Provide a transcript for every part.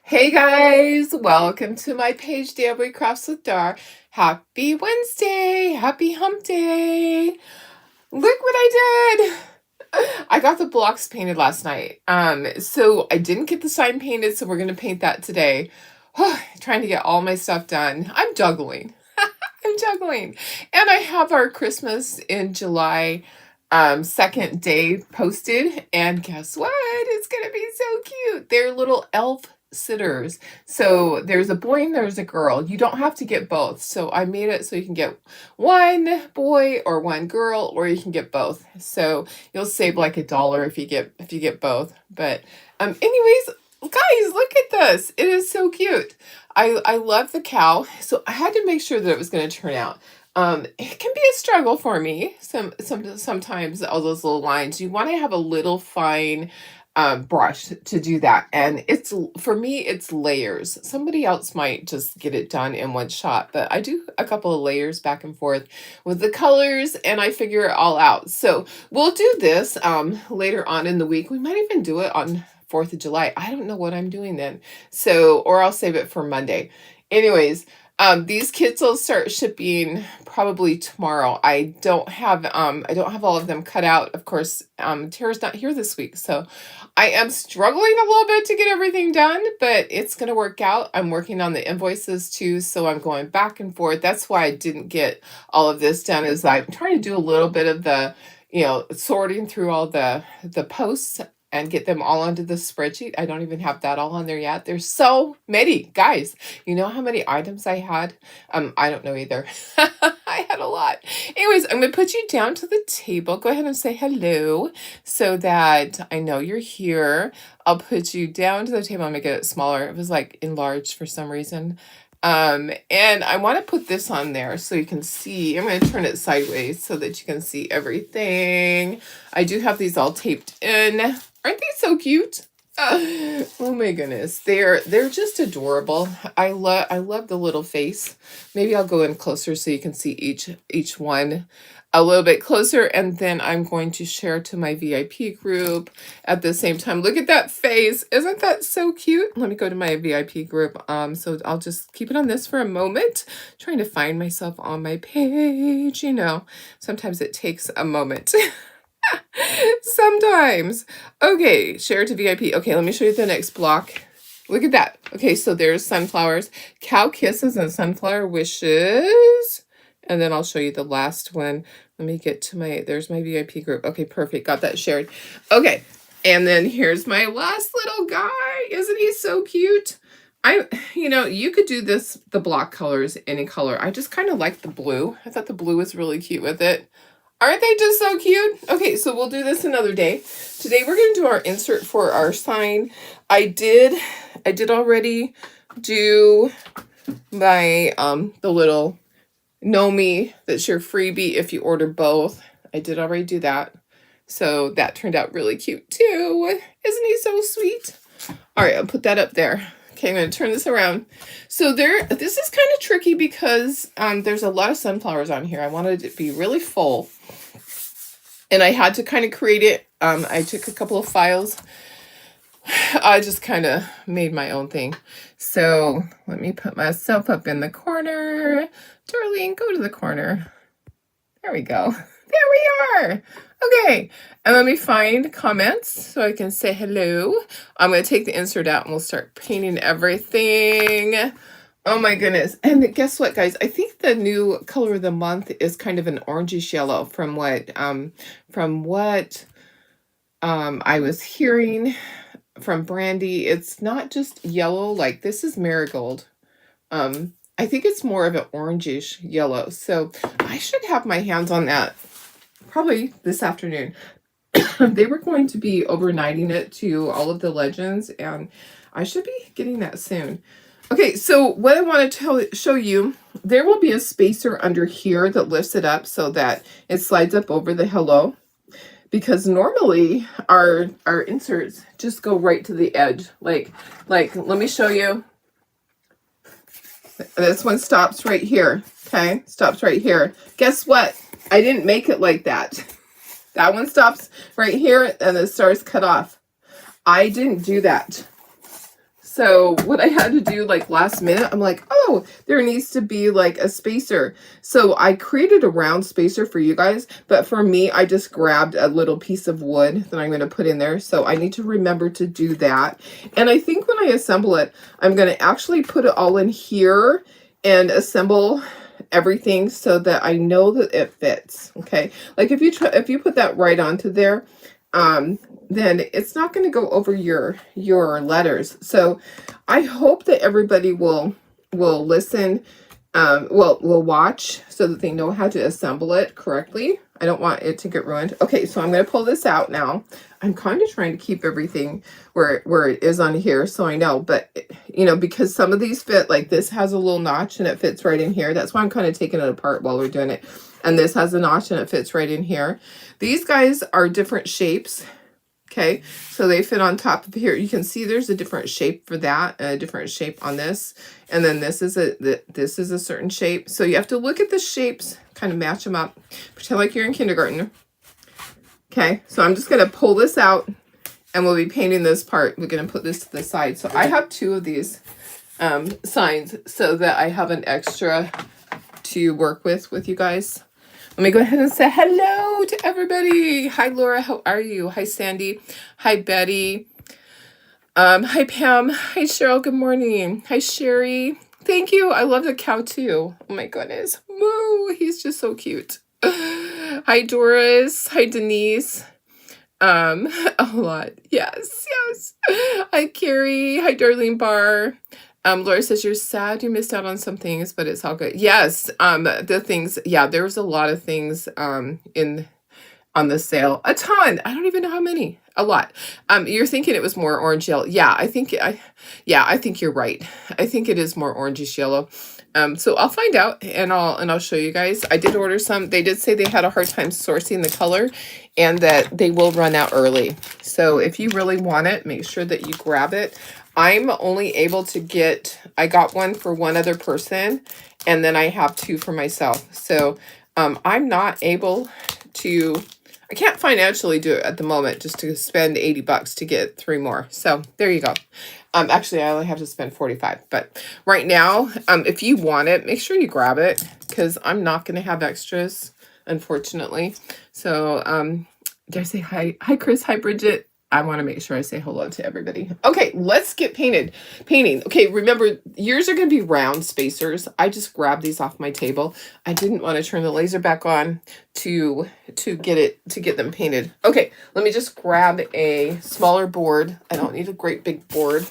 Hey guys, welcome to my page, DIY Crafts with Dar. Happy Wednesday, happy hump day. Look what I did. I got the blocks painted last night. So I didn't get the sign painted, so we're gonna paint that today. Trying to get all my stuff done. I'm juggling. I'm juggling. And I have our Christmas in July second day posted, and guess what? It's gonna be so cute. They're little elf sitters. So there's a boy and there's a girl. You don't have to get both. So I made it so you can get one boy or one girl, or you can get both. So you'll save like $1 if you get both. But anyways, guys, look at this. It is so cute. I love the cow. So I had to make sure that it was going to turn out. It can be a struggle for me. Sometimes all those little lines. You want to have a little fine brush to do that, and it's for me it's layers. Somebody else might just get it done in one shot, but I do a couple of layers back and forth with the colors, and I figure it all out. So we'll do this later on in the week. We might even do it on 4th of July. I don't know what I'm doing then, so or I'll save it for Monday. Anyways, these kits will start shipping probably tomorrow. I don't have all of them cut out. Of course, Tara's not here this week, so I am struggling a little bit to get everything done, but it's going to work out. I'm working on the invoices too, so I'm going back and forth. That's why I didn't get all of this done, is I'm trying to do a little bit of the, sorting through all the posts and get them all onto the spreadsheet. I don't even have that all on there yet. There's so many, guys. You know how many items I had? I don't know either. I had a lot. Anyways, I'm going to put you down to the table. Go ahead and say hello so that I know you're here. I'll put you down to the table and make it smaller. It was like enlarged for some reason. And I want to put this on there so you can see. I'm going to turn it sideways so that you can see everything. I do have these all taped in. Aren't they so cute? Oh my goodness. They're just adorable. I love the little face. Maybe I'll go in closer so you can see each one a little bit closer, and then I'm going to share to my VIP group at the same time. Look at that face. Isn't that so cute? Let me go to my VIP group. So I'll just keep it on this for a moment. Trying to find myself on my page, Sometimes it takes a moment. Sometimes. Okay, share to VIP. Okay, let me show you the next block. Look at that. Okay, so there's sunflowers, cow kisses, and sunflower wishes. And then I'll show you the last one. Let me get to there's my VIP group. Okay, perfect. Got that shared. Okay, and then here's my last little guy. Isn't he so cute? You could do the block colors, any color. I just kind of like the blue. I thought the blue was really cute with it. Aren't they just so cute? Okay, so we'll do this another day. Today we're going to do our insert for our sign. I did already do my the little know me, that's your freebie if you order both. I did already do that. So that turned out really cute too. Isn't he so sweet? All right, I'll put that up there. Okay, I'm going to turn this around. So this is kind of tricky because there's a lot of sunflowers on here. I wanted it to be really full. And I had to kind of create it. I took a couple of files. I just kind of made my own thing. So let me put myself up in the corner. Darlene, go to the corner. There we go. There we are. Okay, and let me find comments so I can say hello. I'm going to take the insert out and we'll start painting everything. Oh my goodness. And guess what, guys? I think the new color of the month is kind of an orangish yellow from what I was hearing from Brandy. It's not just yellow, like this is marigold. I think it's more of an orangish yellow. So I should have my hands on that probably this afternoon. They were going to be overnighting it to all of the legends, and I should be getting that soon. Okay, so what I want to show you, there will be a spacer under here that lifts it up so that it slides up over the hello. Because normally our inserts just go right to the edge. Like let me show you. This one stops right here. Okay, stops right here. Guess what? I didn't make it like that. That one stops right here and the star's cut off. I didn't do that. So what I had to do like last minute, I'm like, oh, there needs to be like a spacer. So I created a round spacer for you guys, but for me, I just grabbed a little piece of wood that I'm going to put in there. So I need to remember to do that. And I think when I assemble it, I'm going to actually put it all in here and assemble everything so that I know that it fits. Okay. Like if you put that right onto there, then it's not going to go over your letters. So I hope that everybody will listen, will watch so that they know how to assemble it correctly. I don't want it to get ruined. Okay, so I'm going to pull this out now. I'm kind of trying to keep everything where it is on here so I know, but you know, because some of these fit, like this has a little notch and it fits right in here. That's why I'm kind of taking it apart while we're doing it. And this has a notch and it fits right in here. These guys are different shapes. Okay, so they fit on top of here. You can see there's a different shape for that and a different shape on this. And then this is a certain shape. So you have to look at the shapes, kind of match them up. Pretend like you're in kindergarten. Okay, so I'm just going to pull this out and we'll be painting this part. We're going to put this to the side. So I have 2 of these signs so that I have an extra to work with you guys. Let me go ahead and say hello to everybody. Hi, Laura. How are you? Hi, Sandy. Hi, Betty. Hi, Pam. Hi, Cheryl. Good morning. Hi, Sherry. Thank you. I love the cow, too. Oh, my goodness. Moo. He's just so cute. Hi, Doris. Hi, Denise. A lot. Yes, yes. Hi, Carrie. Hi, Darlene Barr. Laura says, you're sad you missed out on some things, but it's all good. Yes, the things, yeah, there was a lot of things on the sale. A ton. I don't even know how many. A lot. You're thinking it was more orange yellow. Yeah, I think you're right. I think it is more orangish yellow. So I'll find out and I'll show you guys. I did order some. They did say they had a hard time sourcing the color and that they will run out early. So if you really want it, make sure that you grab it. I'm only able to get, I got one for one other person and then I have 2 for myself. So I'm not able to, I can't financially do it at the moment just to spend $80 to get 3 more. So there you go. Actually, I only have to spend $45. But right now, if you want it, make sure you grab it because I'm not going to have extras, unfortunately. So did I say hi? Hi, Chris. Hi, Bridget. I want to make sure I say hello to everybody. Okay, let's get painting. Okay, remember, yours are going to be round spacers. I just grabbed these off my table. I didn't want to turn the laser back on to get them painted. Okay, let me just grab a smaller board. I don't need a great big board.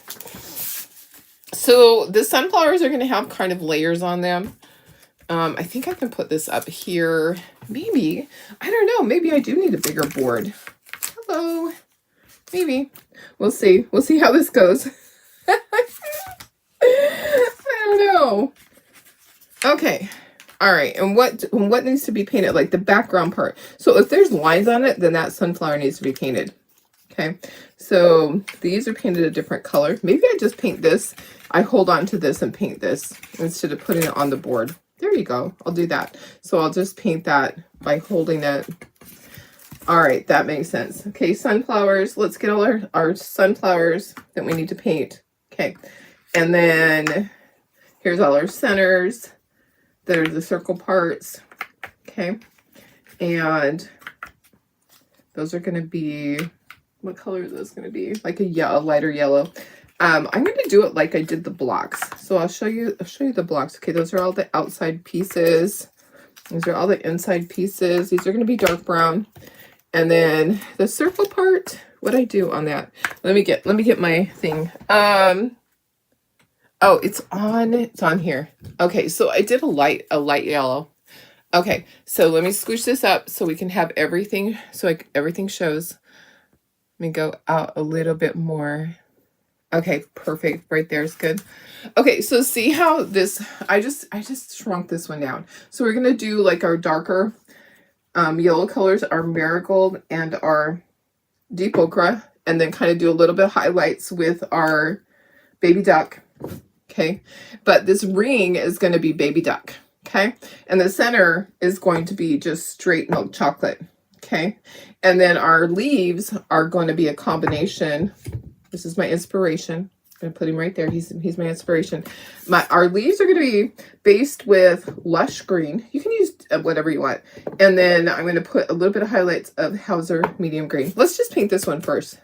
So the sunflowers are going to have kind of layers on them. I think I can put this up here. Maybe. I don't know. Maybe I do need a bigger board. Hello. Maybe. We'll see. We'll see how this goes. I don't know. Okay. All right. And what needs to be painted? Like the background part. So if there's lines on it, then that sunflower needs to be painted. Okay. So these are painted a different color. Maybe I just paint this. I hold on to this and paint this instead of putting it on the board. There you go. I'll do that. So I'll just paint that by holding it. All right, that makes sense. Okay, sunflowers. Let's get all our sunflowers that we need to paint. Okay, and then here's all our centers. There's the circle parts. Okay, and those are going to be, what color is this going to be? Like a lighter yellow. I'm going to do it like I did the blocks. So I'll show you the blocks. Okay, those are all the outside pieces. These are all the inside pieces. These are going to be dark brown. And then the circle part, what'd I do on that? Let me get my thing. Oh, it's on here. Okay, so I did a light yellow. Okay, so let me squish this up so we can have everything, so everything shows. Let me go out a little bit more. Okay, perfect. Right there is good. Okay, so see how this, I just shrunk this one down. So we're gonna do like our darker yellow colors, our marigold and our deep ochre, and then kind of do a little bit of highlights with our baby duck. Okay, but this ring is going to be baby duck. Okay, and the center is going to be just straight milk chocolate. Okay, and then our leaves are going to be a combination. This is my inspiration. I'm gonna put him right there. He's my inspiration. Our leaves are gonna be based with Lush Green. You can use whatever you want. And then I'm gonna put a little bit of highlights of Hauser Medium Green. Let's just paint this one first,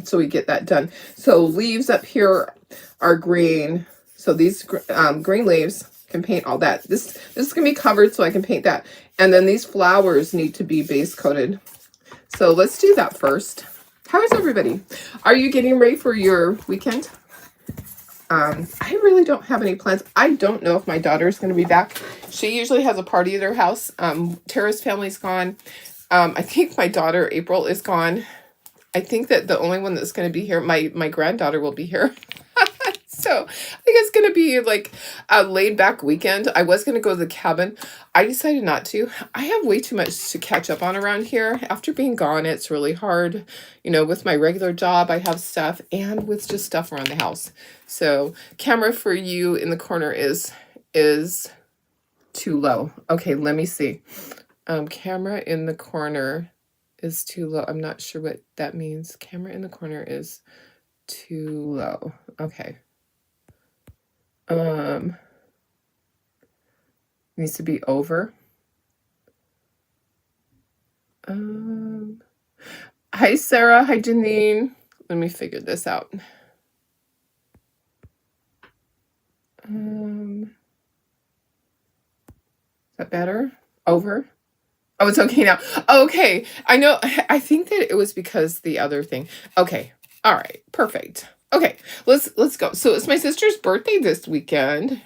so we get that done. So leaves up here are green. So these green leaves can paint all that. This is gonna be covered, so I can paint that. And then these flowers need to be base coated. So let's do that first. How is everybody? Are you getting ready for your weekend? I really don't have any plans. I don't know if my daughter is going to be back. She usually has a party at her house. Tara's family's gone. I think my daughter April is gone. I think that the only one that's going to be here, my granddaughter will be here. So I think it's going to be like a laid back weekend. I was going to go to the cabin. I decided not to. I have way too much to catch up on around here. After being gone, it's really hard. You know, with my regular job, I have stuff, and with just stuff around the house. So camera for you in the corner is too low. Okay, let me see. Camera in the corner is too low. I'm not sure what that means. Camera in the corner is too low. Okay. Needs to be over. Hi, Sarah. Hi, Janine. Let me figure this out. Is that better? Over? Oh, it's okay now. Okay. I know. I think that it was because the other thing. Okay. All right. Perfect. Okay. Let's go. So it's my sister's birthday this weekend.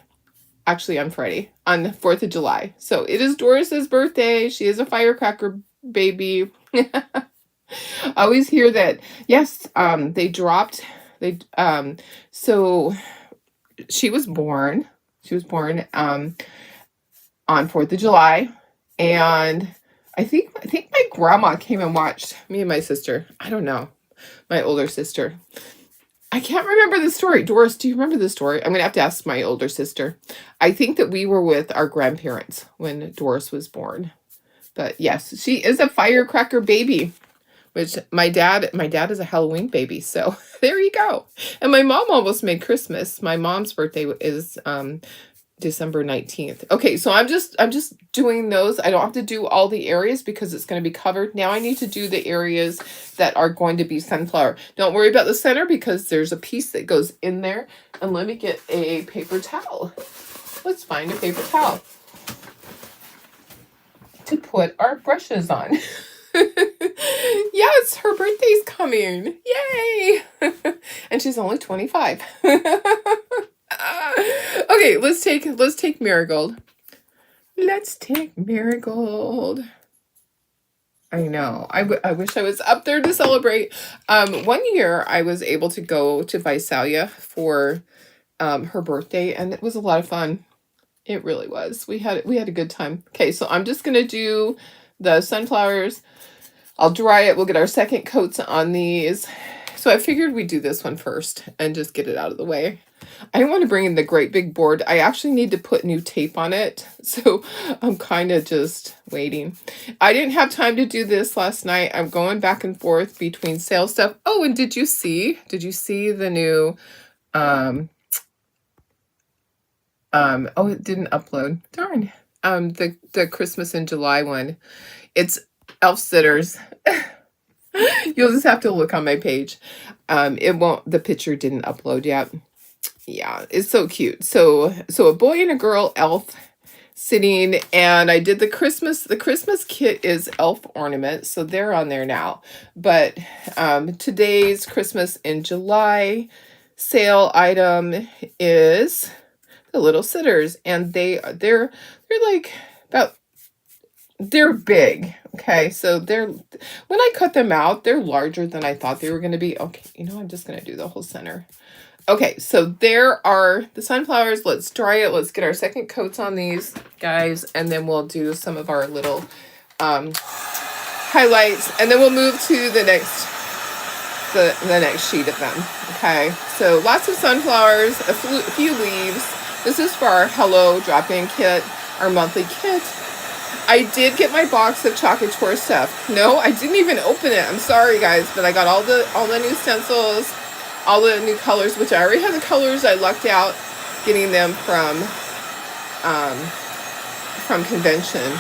Actually, on Friday, on the 4th of July. So it is Doris's birthday. She is a firecracker baby. I always hear that. Yes, so she was born on 4th of July. And I think my grandma came and watched me and my sister. I don't know. My older sister. I can't remember the story. Doris, do you remember the story? I'm going to have to ask my older sister. I think that we were with our grandparents when Doris was born. But yes, she is a firecracker baby, which my dad is a Halloween baby. So there you go. And my mom almost made Christmas. My mom's birthday is December 19th. Okay, so I'm just doing those. I don't have to do all the areas because it's going to be covered. Now I need to do the areas that are going to be sunflower. Don't worry about the center because there's a piece that goes in there. And let me get a paper towel. Let's find a paper towel to put our brushes on. Yes, her birthday's coming. Yay! And she's only 25. Okay, let's take Marigold. Let's take Marigold. I know. I wish I was up there to celebrate. 1 year I was able to go to Visalia for her birthday, and it was a lot of fun. It really was. We had a good time. Okay, so I'm just gonna do the sunflowers. I'll dry it. We'll get our second coats on these. So I figured we'd do this one first and just get it out of the way. I didn't want to bring in the great big board. I actually need to put new tape on it. So I'm kind of just waiting. I didn't have time to do this last night. I'm going back and forth between sale stuff. Oh, and did you see the new, oh, it didn't upload. Darn. The Christmas in July one. It's Elf Sitters. You'll just have to look on my page. The picture didn't upload yet. Yeah, it's so cute. So a boy and a girl elf sitting, and I did the Christmas kit is elf ornaments, so they're on there now. But today's Christmas in July sale item is the Little Sitters, and they're like they're big. Okay, so when I cut them out, they're larger than I thought they were going to be. Okay, I'm just going to do the whole center. Okay, so there are the sunflowers. Let's dry it. Let's get our second coats on these guys, and then we'll do some of our little highlights, and then we'll move to the next sheet of them. Okay, so lots of sunflowers, a few leaves. This is for our Hello drop-in kit, our monthly kit. I did get my box of Chocolate Tour stuff. No, I didn't even open it. I'm sorry, guys, but I got all the new stencils. all the new colors, which I already have the colors. I lucked out getting them from convention.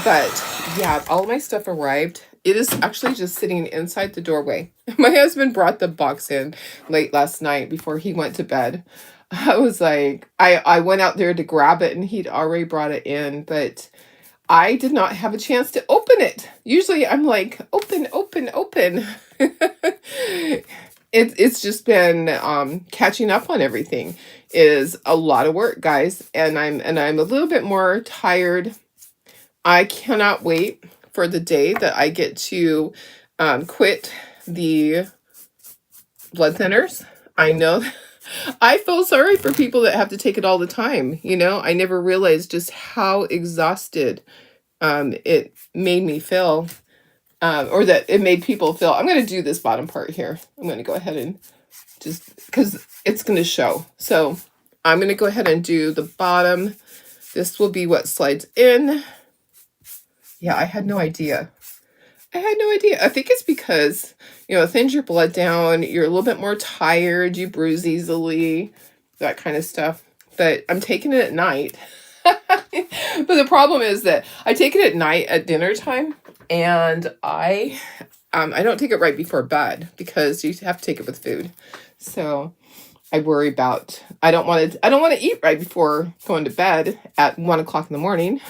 But yeah, all my stuff arrived. It is actually just sitting inside the doorway. My husband brought the box in late last night before he went to bed. I was like, I went out there to grab it and he'd already brought it in, but I did not have a chance to open it. Usually I'm like, open, open, open. It's just been catching up on everything is a lot of work, guys, and I'm a little bit more tired. I cannot wait for the day that I get to quit the blood thinners. I know I feel sorry for people that have to take it all the time. You know, I never realized just how exhausted it made me feel, or that it made people feel. I'm going to do this bottom part here. I'm going to go ahead and just, because it's going to show. So I'm going to go ahead and do the bottom. This will be what slides in. Yeah, I had no idea. I think it's because, you know, it thins your blood down. You're a little bit more tired. You bruise easily, that kind of stuff. But I'm taking it at night. But the problem is that I take it at night at dinner time, and I don't take it right before bed because you have to take it with food. So I worry about, I don't want to eat right before going to bed at 1 o'clock in the morning.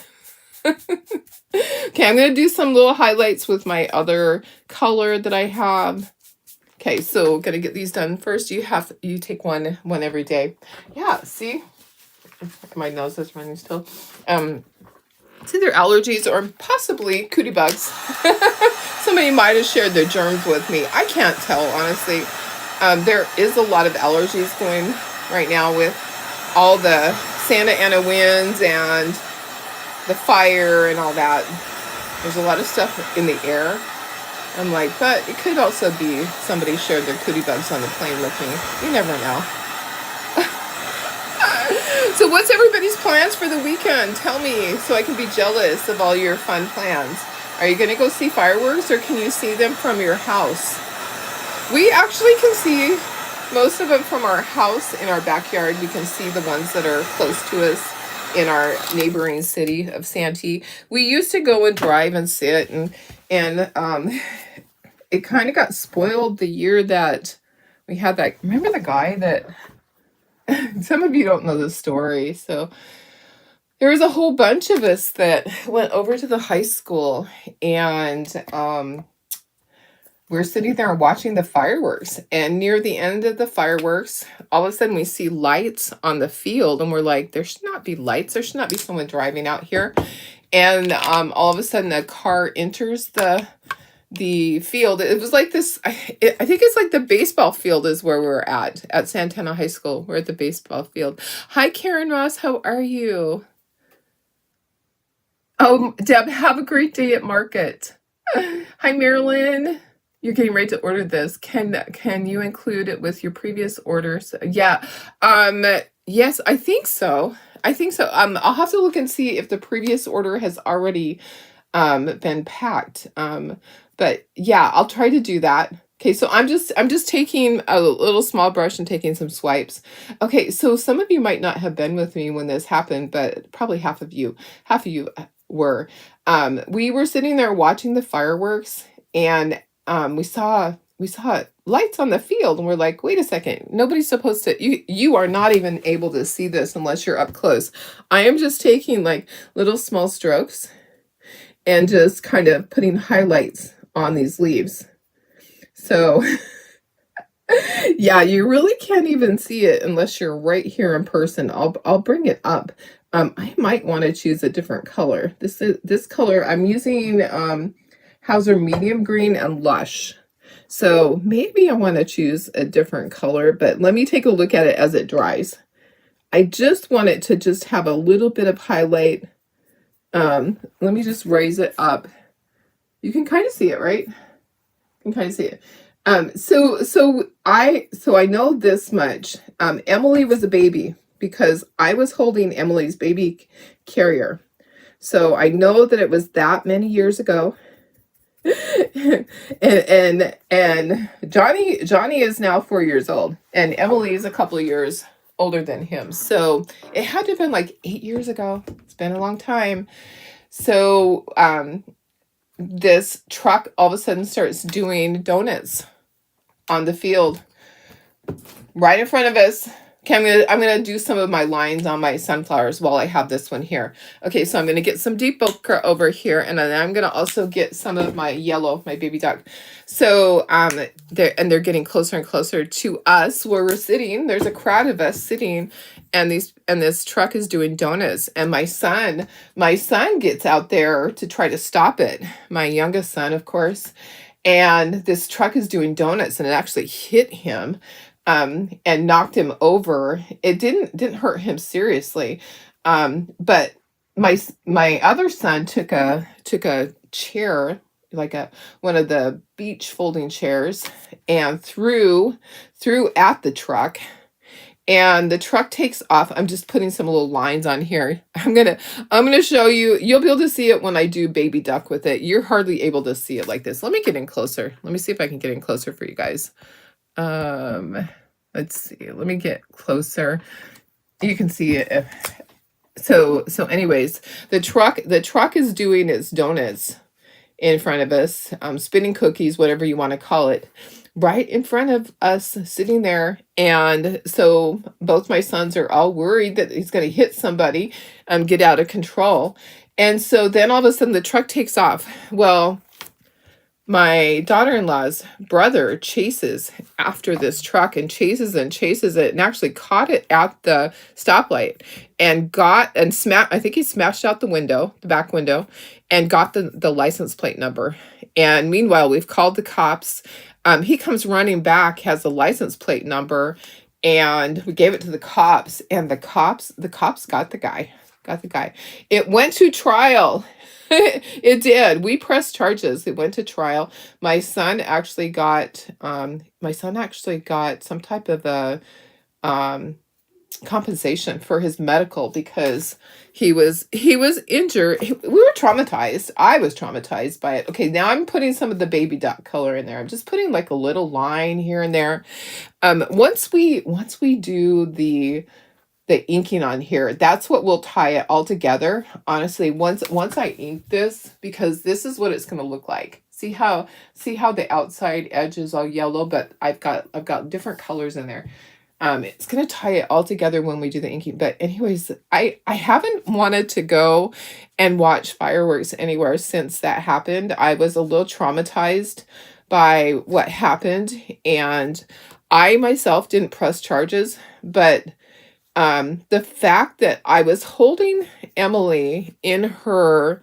Okay, I'm going to do some little highlights with my other color that I have. Okay, so going to get these done first. You take one every day. Yeah, see? My nose is running still. It's either allergies or possibly cootie bugs. Somebody might have shared their germs with me. I can't tell, honestly. There is a lot of allergies going right now with all the Santa Ana winds and the fire and all that. There's a lot of stuff in the air. I'm like, but it could also be somebody shared their cootie bugs on the plane with me. You never know. So what's everybody's plans for the weekend? Tell me so I can be jealous of all your fun plans. Are you going to go see fireworks, or can you see them from your house? We actually can see most of them from our house in our backyard. We can see the ones that are close to us in our neighboring city of Santee. We used to go and drive and sit, and it kind of got spoiled the year that we had that. Remember the guy that, some of you don't know the story, so there was a whole bunch of us that went over to the high school, and we're sitting there watching the fireworks, and near the end of the fireworks, all of a sudden we see lights on the field, and we're like, there should not be lights. There should not be someone driving out here. And all of a sudden a car enters the field. It was like this, I think it's like the baseball field is where we're at Santana High School. We're at the baseball field. Hi, Karen Ross. How are you? Oh, Deb, have a great day at market. Hi, Marilyn. You're getting ready to order this. Can you include it with your previous orders? Yeah. Yes, I think so. I'll have to look and see if the previous order has already been packed. But yeah, I'll try to do that. Okay, so I'm just taking a little small brush and taking some swipes. Okay, so some of you might not have been with me when this happened, but probably half of you were. We were sitting there watching the fireworks, and we saw lights on the field, and we're like, wait a second, nobody's supposed to, you are not even able to see this unless you're up close. I am just taking like little small strokes and just kind of putting highlights on these leaves. So yeah, you really can't even see it unless you're right here in person. I'll bring it up. I might want to choose a different color. This color I'm using Hauser Medium Green and Lush. So maybe I want to choose a different color, but let me take a look at it as it dries. I just want it to just have a little bit of highlight. Let me just raise it up. You can kind of see it, right? You can kind of see it. So I know this much. Emily was a baby because I was holding Emily's baby carrier. So I know that it was that many years ago. And Johnny is now 4 years old, and Emily is a couple of years older than him. So it had to have been like 8 years ago. It's been a long time. So this truck all of a sudden starts doing donuts on the field right in front of us. Okay, I'm gonna do some of my lines on my sunflowers while I have this one here. Okay, so I'm gonna get some deep ochre over here, and then I'm gonna also get some of my yellow, my baby duck. So they're getting closer and closer to us where we're sitting. There's a crowd of us sitting, and this truck is doing donuts. And my son gets out there to try to stop it. My youngest son, of course. And this truck is doing donuts, and it actually hit him and knocked him over. It didn't hurt him seriously, but my other son took a chair, like one of the beach folding chairs, and threw at the truck. And the truck takes off. I'm just putting some little lines on here. I'm gonna show you. You'll be able to see it when I do baby duck with it. You're hardly able to see it like this. Let me get in closer. Let me see if I can get in closer for you guys. Let's see. Let me get closer. You can see it. So anyways, the truck is doing its donuts in front of us, spinning cookies, whatever you want to call it, right in front of us sitting there. And so both my sons are all worried that he's going to hit somebody, get out of control. And so then all of a sudden the truck takes off. Well, my daughter-in-law's brother chases after this truck and chases it and actually caught it at the stoplight and I think he smashed out the back window, and got the license plate number. And meanwhile, we've called the cops. He comes running back, has the license plate number, and we gave it to the cops, and the cops got the guy. It went to trial. It did. We pressed charges. It went to trial. My son actually got some type of a compensation for his medical because he was injured. We were traumatized. I was traumatized by it. Okay, now I'm putting some of the baby duck color in there. I'm just putting like a little line here and there. Once we do the inking on here, that's what will tie it all together. Honestly, once I ink this, because this is what it's going to look like. See how the outside edge is all yellow, but I've got different colors in there. It's going to tie it all together when we do the inking. But anyways, I haven't wanted to go and watch fireworks anywhere since that happened. I was a little traumatized by what happened, and I myself didn't press charges, but the fact that I was holding Emily in her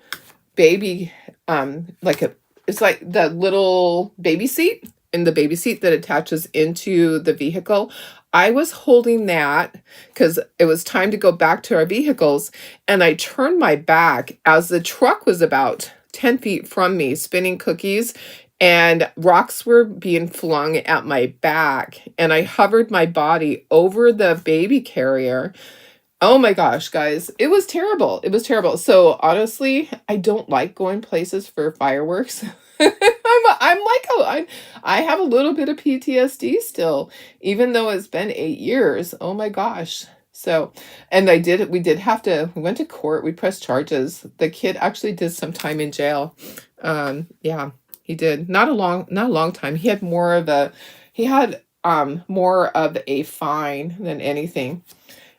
baby, it's like the little baby seat, in the baby seat that attaches into the vehicle. I was holding that because it was time to go back to our vehicles, and I turned my back as the truck was about 10 feet from me, spinning cookies, and rocks were being flung at my back, and I hovered my body over the baby carrier. Oh my gosh, guys, it was terrible. It was terrible. So honestly, I don't like going places for fireworks. I have a little bit of PTSD still, even though it's been 8 years. Oh my gosh. So, and we went to court. We pressed charges. The kid actually did some time in jail. Yeah, he did. Not a long time. He had more of a fine than anything.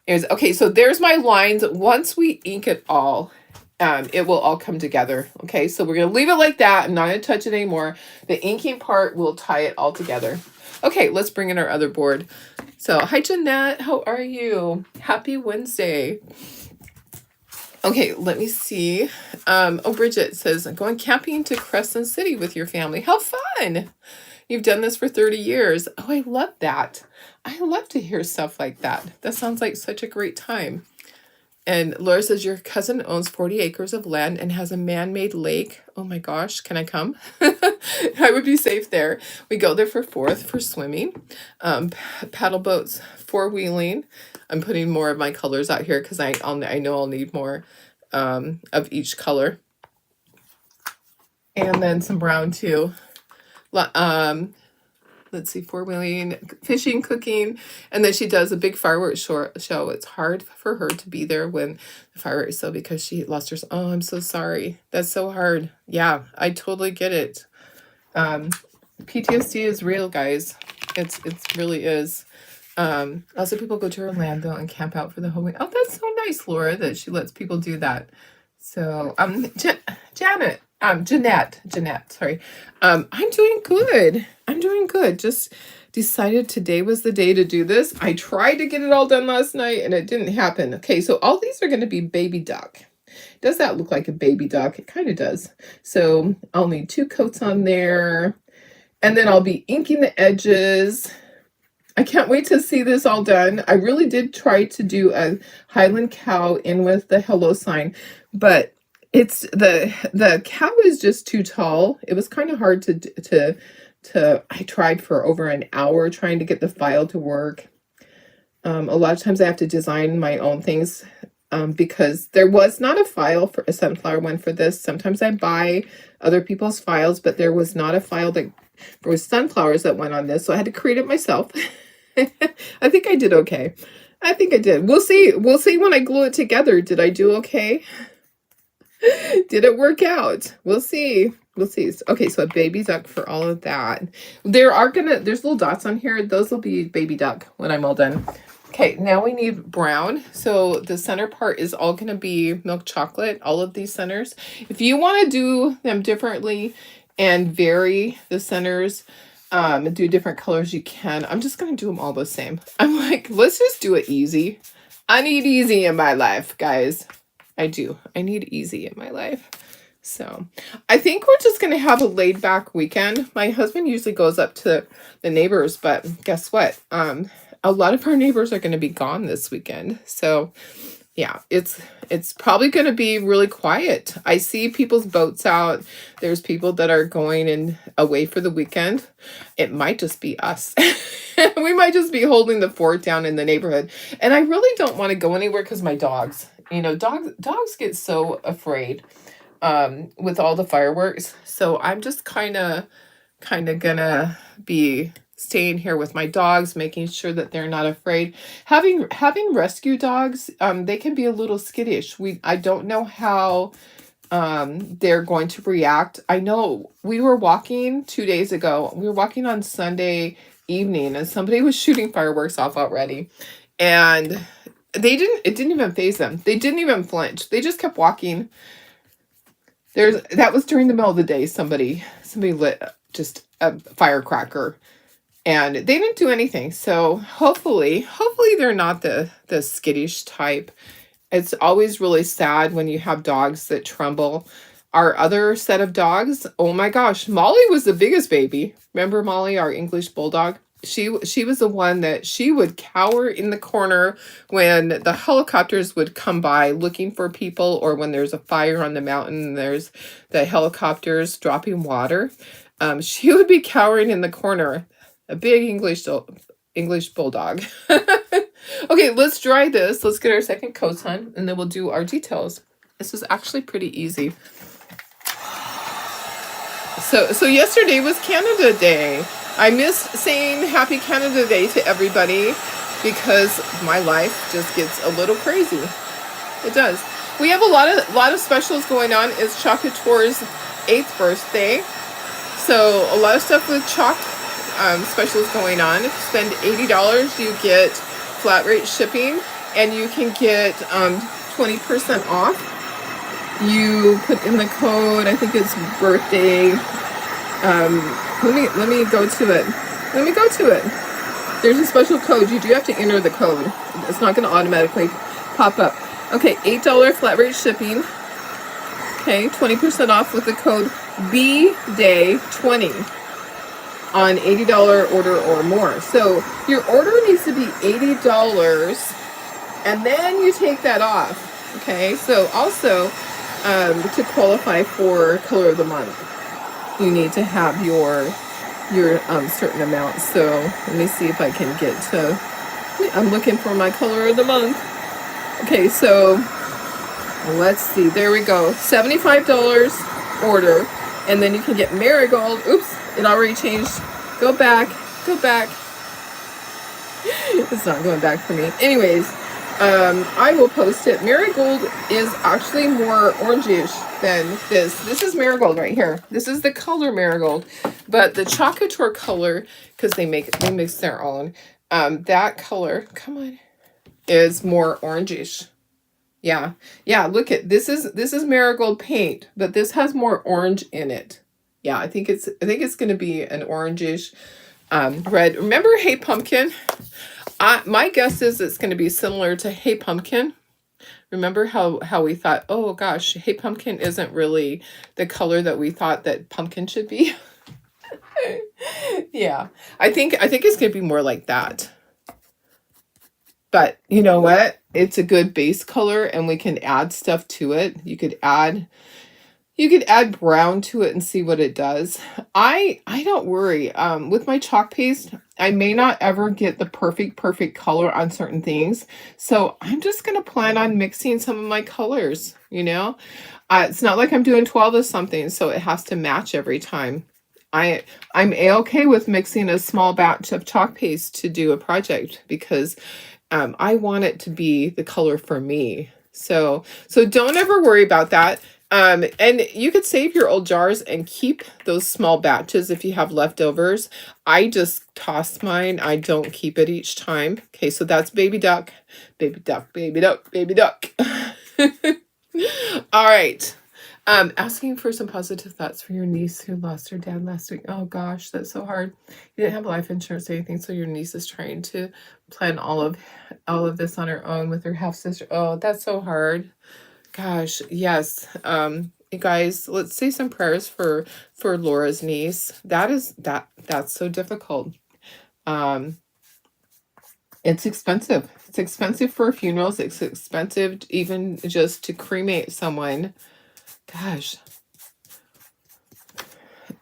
Okay, so there's my lines. Once we ink it all, it will all come together. Okay, so we're going to leave it like that. I'm not going to touch it anymore. The inking part will tie it all together. Okay, let's bring in our other board. So, hi, Jeanette. How are you? Happy Wednesday. Okay, let me see. Bridget says, I'm going camping to Crescent City with your family. How fun! You've done this for 30 years. Oh, I love that. I love to hear stuff like that. That sounds like such a great time. And Laura says, your cousin owns 40 acres of land and has a man-made lake. Oh my gosh, can I come? I would be safe there. We go there for 4th for swimming, paddle boats, 4-wheeling. I'm putting more of my colors out here because I know I'll need more of each color. and then some brown too. Let's see, 4 million fishing, cooking, and then she does a big fireworks show. It's hard for her to be there when the fireworks show because she lost her. Oh, I'm so sorry. That's so hard. Yeah, I totally get it. PTSD is real, guys. It really is. Lots of people go to Orlando and camp out for the whole week. Oh, that's so nice, Laura, that she lets people do that. So, Jeanette, sorry. I'm doing good. I'm doing good. Just decided today was the day to do this. I tried to get it all done last night and it didn't happen. Okay, so all these are going to be baby duck. Does that look like a baby duck? It kind of does. So I'll need 2 coats on there. And then I'll be inking the edges. I can't wait to see this all done. I really did try to do a Highland cow in with the hello sign, but it's the cow is just too tall. It was kind of hard to I tried for over an hour trying to get the file to work. A lot of times I have to design my own things because there was not a file for a sunflower one for this. Sometimes I buy other people's files, but there was not a file that for sunflowers that went on this, so I had to create it myself. I think I did okay. I think I did. We'll see. We'll see when I glue it together. Did I do okay? Did it work out? We'll see. We'll see. Okay, so a baby duck for all of that. There's little dots on here. Those will be baby duck when I'm all done. Okay, now we need brown. So the center part is all going to be milk chocolate, all of these centers. If you want to do them differently and vary the centers, do different colors, you can. I'm just going to do them all the same. I'm like, let's just do it easy. I need easy in my life, guys. I do. I need easy in my life. So I think we're just going to have a laid back weekend. My husband usually goes up to the neighbors, but guess what? A lot of our neighbors are going to be gone this weekend. So yeah, it's probably going to be really quiet. I see people's boats out. There's people that are going and away for the weekend. It might just be us. We might just be holding the fort down in the neighborhood. And I really don't want to go anywhere because my dogs, dogs get so afraid with all the fireworks. So I'm just kind of gonna be staying here with my dogs, making sure that they're not afraid. Having rescue dogs, they can be a little skittish. I don't know how they're going to react. I know we were walking 2 days ago. We were walking on Sunday evening and somebody was shooting fireworks off already. And it didn't even faze them. They didn't even flinch. They just kept walking. That was during the middle of the day. Somebody lit just a firecracker and they didn't do anything. So hopefully they're not the skittish type. It's always really sad when you have dogs that tremble. Our other set of dogs, oh my gosh, Molly was the biggest baby. Remember Molly, our English bulldog? She was the one that she would cower in the corner when the helicopters would come by looking for people, or when there's a fire on the mountain and there's the helicopters dropping water. She would be cowering in the corner. A big English bulldog. Okay, let's dry this. Let's get our second coat on, and then we'll do our details. This is actually pretty easy. So yesterday was Canada Day. I miss saying Happy Canada Day to everybody because my life just gets a little crazy. It does. We have a lot of specials going on. It's Chocolate Tour's 8th birthday. So a lot of stuff with Choc specials going on. If you spend $80, you get flat rate shipping, and you can get 20% off. You put in the code, I think it's birthday. Let me go to it. There's a special code. You do have to enter the code. It's not going to automatically pop up. Okay, $8 flat rate shipping. Okay, 20% off with the code BDAY20 on $80 order or more. So your order needs to be $80, and then you take that off. Okay, so also to qualify for color of the month, you need to have your certain amount. So let me see if I can get to. I'm looking for my color of the month. Okay, so let's see. There we go. $75 order, And then you can get marigold. Oops, it already changed. Go back, go back. It's not going back for me. Anyways, I will post it. Marigold is actually more orangish than this. This is marigold right here. This is the color marigold, but the Chocateur color, because they mix their own. That color, come on, is more orangish. Yeah, yeah. Look at this is marigold paint, but this has more orange in it. Yeah, I think it's going to be an orangish red. Remember Hey Pumpkin? My guess is it's going to be similar to Hey Pumpkin. Remember how we thought, oh gosh, Hey Pumpkin isn't really the color that we thought that pumpkin should be. Yeah, I think it's going to be more like that. But you know what? It's a good base color, and we can add stuff to it. You could add brown to it and see what it does. I don't worry. With my chalk paste, I may not ever get the perfect color on certain things. So I'm just going to plan on mixing some of my colors, you know? It's not like I'm doing 12 of something, so it has to match every time. I'm A-okay with mixing a small batch of chalk paste to do a project because I want it to be the color for me. So don't ever worry about that. And you could save your old jars and keep those small batches if you have leftovers. I just toss mine. I don't keep it each time. Okay, so that's baby duck, baby duck, baby duck, baby duck. All right. Asking for some positive thoughts for your niece who lost her dad last week. Oh gosh, that's so hard. You didn't have life insurance or anything, so your niece is trying to plan all of this on her own with her half sister. Oh, that's so hard. Gosh, yes. You guys, let's say some prayers for Laura's niece. That's so difficult. It's expensive. It's expensive for funerals. It's expensive even just to cremate someone. Gosh,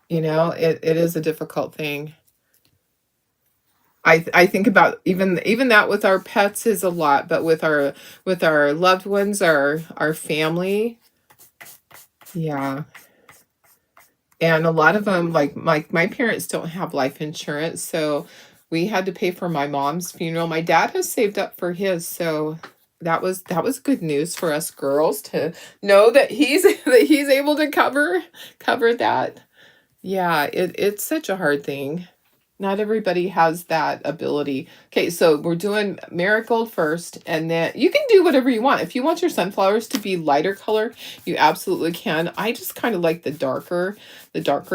you know, it is a difficult thing. I think about even that with our pets is a lot, but with our loved ones, our family, yeah. And a lot of them, like my parents don't have life insurance, so we had to pay for my mom's funeral. My dad has saved up for his, so that was good news for us girls to know that he's able to cover that. Yeah, it's such a hard thing. Not everybody has that ability. Okay, so we're doing marigold first, and then you can do whatever you want. If you want your sunflowers to be lighter color, you absolutely can. I just kind of like the darker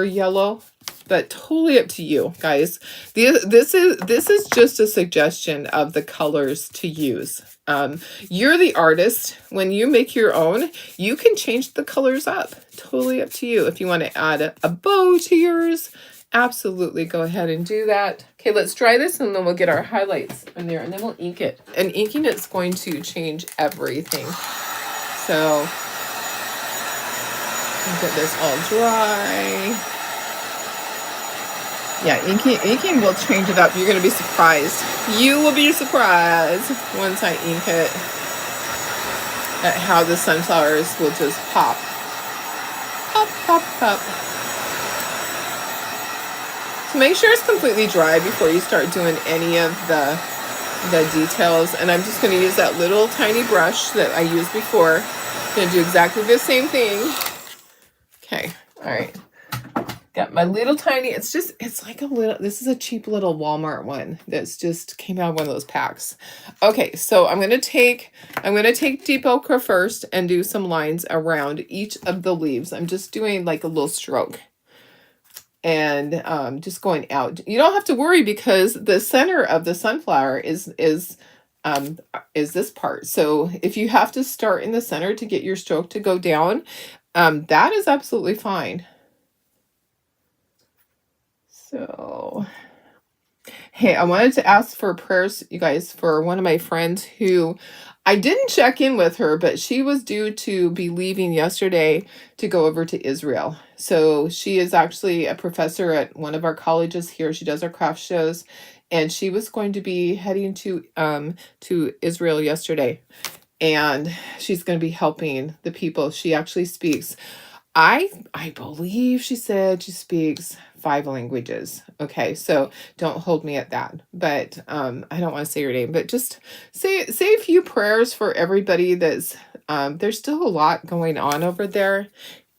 yellow, but totally up to you, guys. This is just a suggestion of the colors to use. You're the artist. When you make your own, you can change the colors up. Totally up to you. If you want to add a bow to yours, absolutely go ahead and do that. Okay, let's dry this and then we'll get our highlights in there and then we'll ink it. And inking it's going to change everything. So get this all dry. Yeah, inking will change it up. You're going to be surprised. You will be surprised once I ink it at how the sunflowers will just pop. Pop, pop, pop. So make sure it's completely dry before you start doing any of the details. And I'm just going to use that little tiny brush that I used before. I'm going to do exactly the same thing. Okay, all right. Got my little tiny, it's like a little, this is a cheap little Walmart one that's just came out of one of those packs. Okay, so I'm going to take deep ochre first and do some lines around each of the leaves. I'm just doing like a little stroke. And just going out. You don't have to worry because the center of the sunflower is this part. So if you have to start in the center to get your stroke to go down, that is absolutely fine. So, hey, I wanted to ask for prayers, you guys, for one of my friends who I didn't check in with her, but she was due to be leaving yesterday to go over to Israel. So she is actually a professor at one of our colleges here. She does our craft shows, and she was going to be heading to Israel yesterday, and she's going to be helping the people. She actually speaks I believe she said she speaks 5 languages. Okay, so don't hold me at that. But I don't want to say her name, but just say a few prayers for everybody that's there's still a lot going on over there.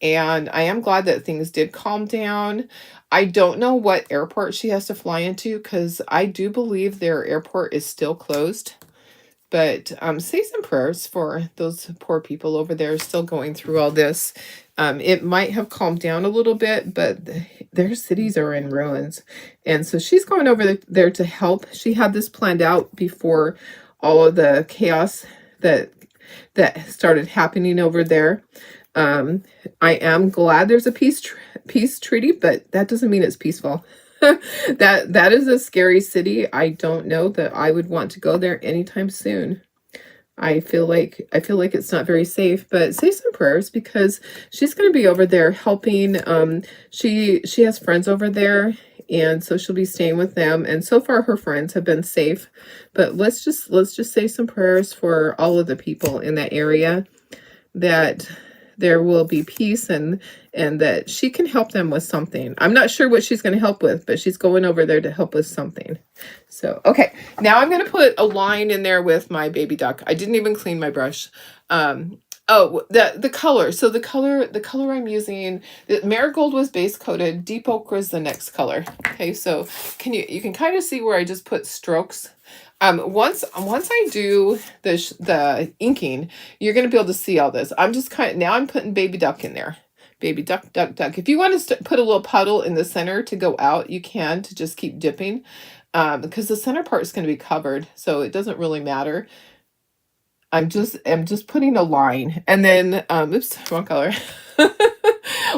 And I am glad that things did calm down. I don't know what airport she has to fly into because I do believe their airport is still closed. But say some prayers for those poor people over there still going through all this. It might have calmed down a little bit, but their cities are in ruins. And so she's going over there to help. She had this planned out before all of the chaos that started happening over there. I am glad there's a peace treaty, but that doesn't mean it's peaceful. That is a scary city. I don't know that I would want to go there anytime soon. I feel like it's not very safe, but say some prayers because she's going to be over there helping. She has friends over there, and so she'll be staying with them. And so far, her friends have been safe. But let's just say some prayers for all of the people in that area, that there will be peace and that she can help them with something. I'm not sure what she's going to help with, but she's going over there to help with something. So, okay. Now I'm going to put a line in there with my baby duck. I didn't even clean my brush. Oh, the color. So the color I'm using, the Marigold was base coated. Deep Ochre is the next color. Okay, so you can kind of see where I just put strokes. Once I do the inking, you're going to be able to see all this. Now I'm putting baby duck in there. Baby duck, duck, duck. If you want to put a little puddle in the center to go out, you can, to just keep dipping. Because the center part is going to be covered, so it doesn't really matter. I'm just putting a line, and then oops, wrong color.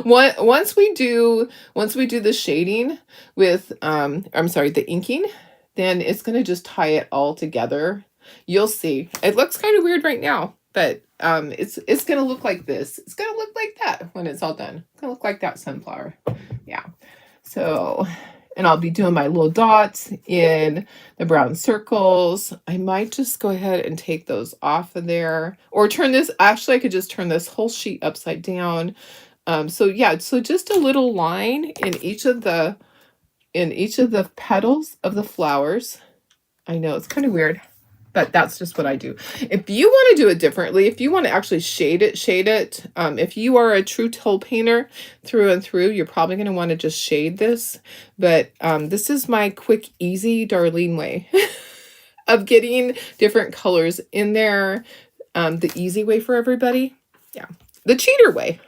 Once we do the shading with I'm sorry, the inking, then it's going to just tie it all together. You'll see. It looks kind of weird right now, but it's going to look like this. It's going to look like that when it's all done. It's going to look like that sunflower. Yeah. So, and I'll be doing my little dots in the brown circles. I might just go ahead and take those off of there, or turn this. Actually, I could just turn this whole sheet upside down. So yeah, so just a little line in each of the petals of the flowers. I know it's kind of weird, but that's just what I do. If you want to do it differently, if you want to actually shade it. If you are a true tool painter through and through, you're probably going to want to just shade this. But this is my quick, easy Darlene way of getting different colors in there. The easy way for everybody. Yeah. The cheater way.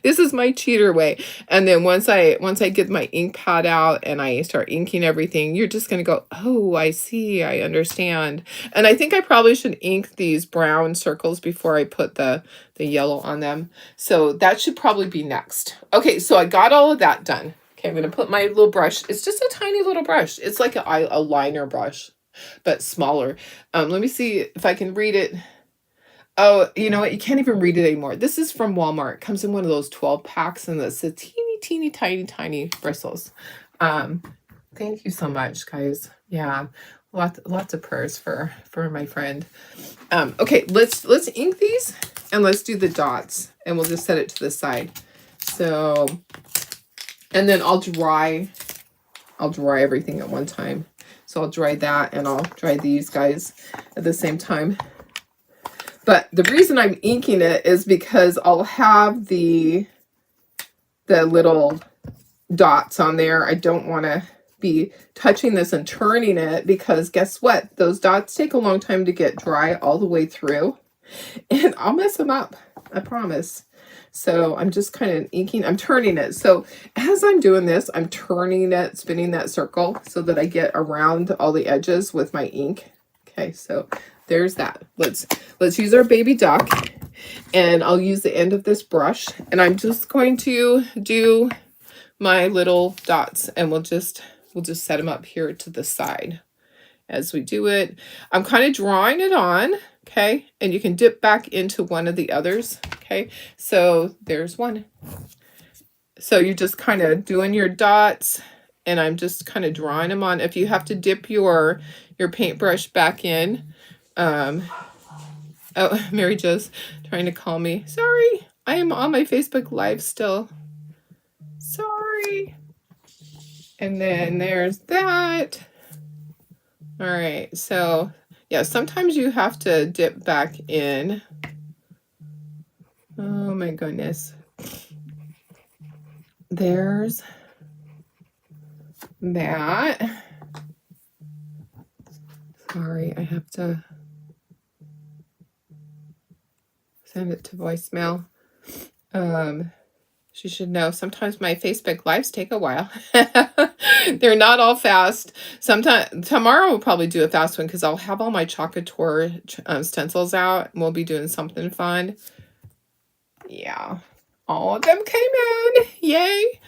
This is my cheater way. And then once I get my ink pad out and I start inking everything, you're just going to go, oh, I see, I understand. And I think I probably should ink these brown circles before I put the yellow on them. So that should probably be next. Okay, so I got all of that done. Okay, I'm going to put my little brush. It's just a tiny little brush. It's like a liner brush, but smaller. Let me see if I can read it. Oh, you know what? You can't even read it anymore. This is from Walmart. It comes in one of those 12 packs, and it's a teeny, tiny bristles. Thank you so much, guys. Yeah, lots of prayers for my friend. Okay, let's ink these, and let's do the dots, and we'll just set it to the side. So, and then I'll dry everything at one time. So I'll dry that, and I'll dry these guys at the same time. But the reason I'm inking it is because I'll have the little dots on there. I don't want to be touching this and turning it because guess what? Those dots take a long time to get dry all the way through. And I'll mess them up. I promise. So I'm just kind of inking. I'm turning it. So as I'm doing this, I'm turning it, spinning that circle so that I get around all the edges with my ink. Okay, so there's that. Let's use our baby duck, and I'll use the end of this brush, and I'm just going to do my little dots, and we'll just set them up here to the side as we do it. I'm kind of drawing it on, okay, and you can dip back into one of the others. Okay, so there's one. So you're just kind of doing your dots, and I'm just kind of drawing them on. If you have to dip your paintbrush back in, oh, Mary Jo's trying to call me. Sorry. I am on my Facebook Live still. Sorry. And then there's that. All right, so yeah, sometimes you have to dip back in. Oh my goodness. There's that. Sorry, I have to send it to voicemail. She should know sometimes my Facebook Lives take a while. They're not all fast. Tomorrow we'll probably do a fast one because I'll have all my Chalk Couture stencils out and we'll be doing something fun. Yeah, all of them came in. Yay.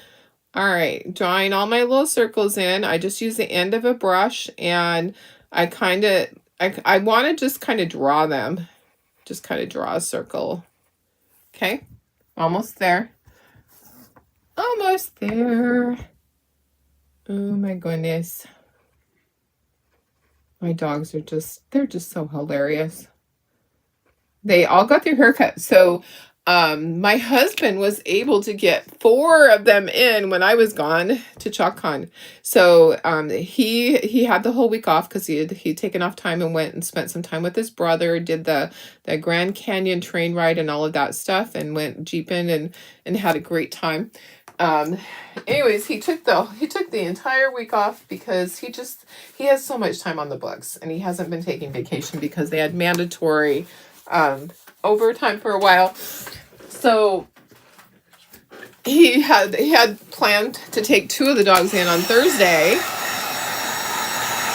All right, drawing all my little circles in. I just use the end of a brush and I want to just kind of draw them. Just kind of draw a circle. Okay, almost there. Almost there. Oh my goodness. My dogs are they're just so hilarious. They all got their haircut. So my husband was able to get 4 of them in when I was gone to ChalkCon. So he had the whole week off because he'd taken off time and went and spent some time with his brother, did the Grand Canyon train ride and all of that stuff, and went jeeping and had a great time. Anyways, he took the entire week off because he has so much time on the books and he hasn't been taking vacation because they had mandatory overtime for a while. So he had planned to take 2 of the dogs in on Thursday,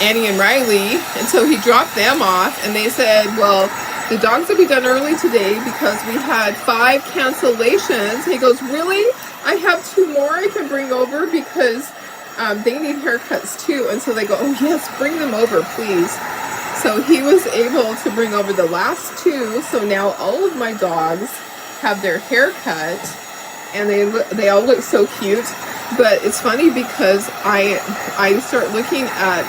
Annie and Riley, and so he dropped them off and they said, well, the dogs will be done early today because we had 5 cancellations. He goes, really? I have 2 more I can bring over because they need haircuts too. And so they go, oh yes, bring them over, please. So he was able to bring over the last 2. So now all of my dogs have their hair cut and they all look so cute. But it's funny because I start looking at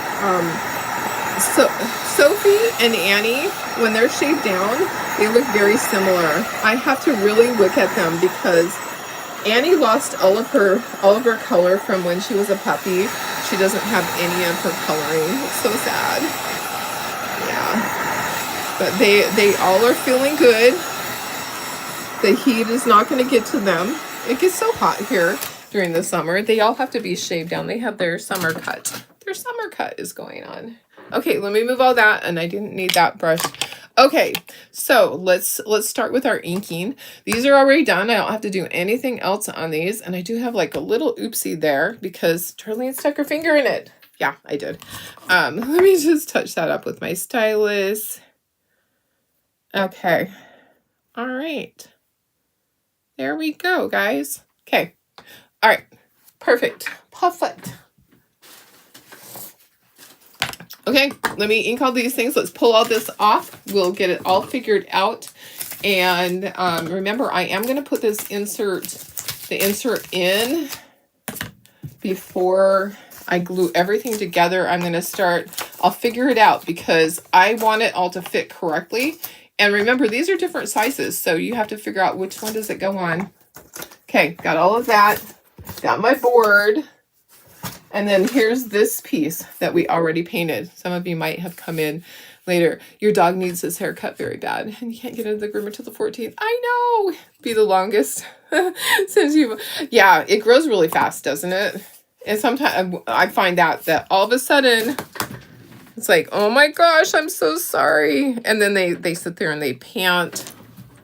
Sophie and Annie, when they're shaved down, they look very similar. I have to really look at them because Annie lost all of her color from when she was a puppy. She doesn't have any of her coloring. It's so sad. Yeah. But they all are feeling good. The heat is not going to get to them. It gets so hot here during the summer. They all have to be shaved down. They have their summer cut. Their summer cut is going on. Okay, let me move all that, and I didn't need that brush. Okay, so let's start with our inking. These are already done. I don't have to do anything else on these, and I do have like a little oopsie there because Charlene stuck her finger in it. Yeah, I did. Let me just touch that up with my stylus. Okay. All right. There we go, guys. Okay. All right. Perfect. Perfect. Okay, let me ink all these things. Let's pull all this off. We'll get it all figured out. And remember, I am going to put the insert in before I glue everything together. I'll figure it out because I want it all to fit correctly. And remember, these are different sizes, so you have to figure out which one does it go on. Okay, got all of that. Got my board. And then here's this piece that we already painted. Some of you might have come in later. Your dog needs his haircut very bad and you can't get into the groomer till the 14th. I know! Be the longest since yeah, it grows really fast, doesn't it? And sometimes I find that all of a sudden it's like, oh my gosh, I'm so sorry. And then they sit there and they pant.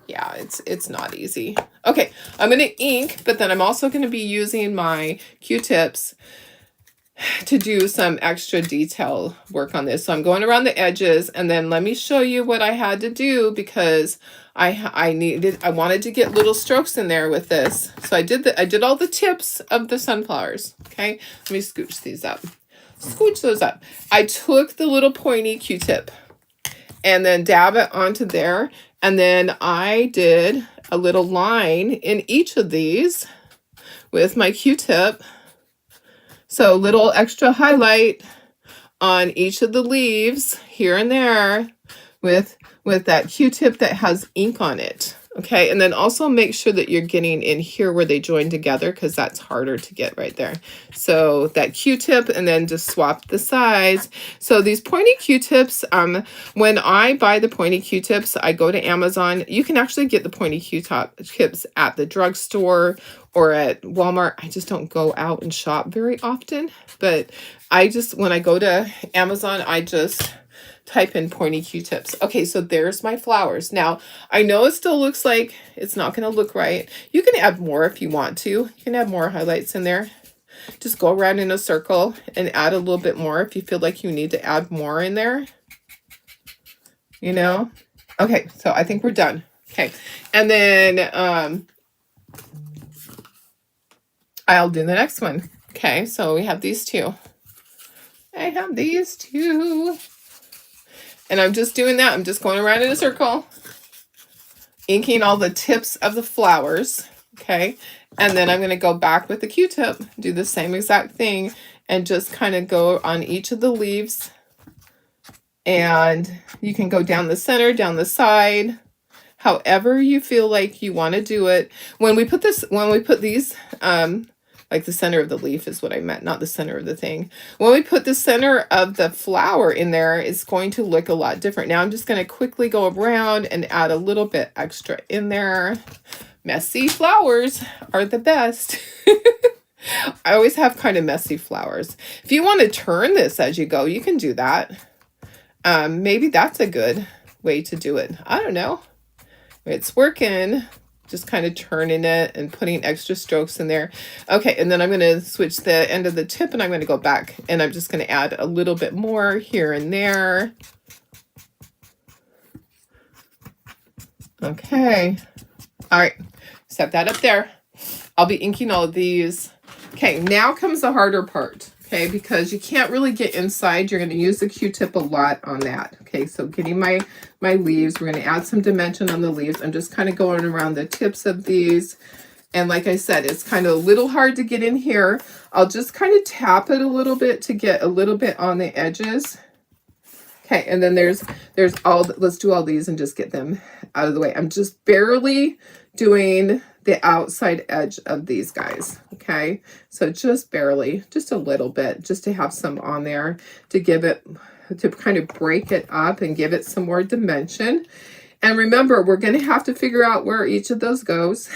Yeah, it's not easy. Okay, I'm going to ink, but then I'm also going to be using my Q-tips to do some extra detail work on this. So I'm going around the edges, and then let me show you what I had to do because I wanted to get little strokes in there with this. So I did all the tips of the sunflowers. Okay, let me scooch these up. Scooch those up. I took the little pointy Q-tip and then dab it onto there, and then I did a little line in each of these with my Q-tip. So little extra highlight on each of the leaves here and there with that Q-tip that has ink on it. Okay, and then also make sure that you're getting in here where they join together, because that's harder to get right there. So that Q-tip, and then just swap the sides. So these pointy Q-tips, when I buy the pointy Q-tips, I go to Amazon. You can actually get the pointy Q-tips at the drugstore or at Walmart. I just don't go out and shop very often, but when I go to Amazon, I just type in pointy Q-tips. Okay, so there's my flowers. Now, I know it still looks like it's not going to look right. You can add more if you want to. You can add more highlights in there. Just go around in a circle and add a little bit more if you feel like you need to add more in there. You know? Okay, so I think we're done. Okay, and then I'll do the next one. Okay, so we have these two. I have these two. And I'm just doing that. I'm just going around in a circle, inking all the tips of the flowers. Okay. And then I'm going to go back with the Q-tip, do the same exact thing, and just kind of go on each of the leaves. And you can go down the center, down the side, however you feel like you want to do it. When we put these, like the center of the leaf is what I meant, not the center of the thing. When we put the center of the flower in there, it's going to look a lot different. Now I'm just going to quickly go around and add a little bit extra in there. Messy flowers are the best. I always have kind of messy flowers. If you want to turn this as you go, you can do that. Maybe that's a good way to do it. I don't know. It's working. Just kind of turning it and putting extra strokes in there. Okay, and then I'm going to switch the end of the tip, and I'm going to go back, and I'm just going to add a little bit more here and there. Okay. All right. Set that up there. I'll be inking all of these. Okay, now comes the harder part. Okay, because you can't really get inside. You're going to use the Q-tip a lot on that. Okay, so getting my leaves. We're going to add some dimension on the leaves. I'm just kind of going around the tips of these. And like I said, it's kind of a little hard to get in here. I'll just kind of tap it a little bit to get a little bit on the edges. Okay, and then let's do all these and just get them out of the way. I'm just barely doing the outside edge of these guys. Okay, so just barely, just a little bit, just to have some on there to give it, to kind of break it up and give it some more dimension. And remember, we're going to have to figure out where each of those goes.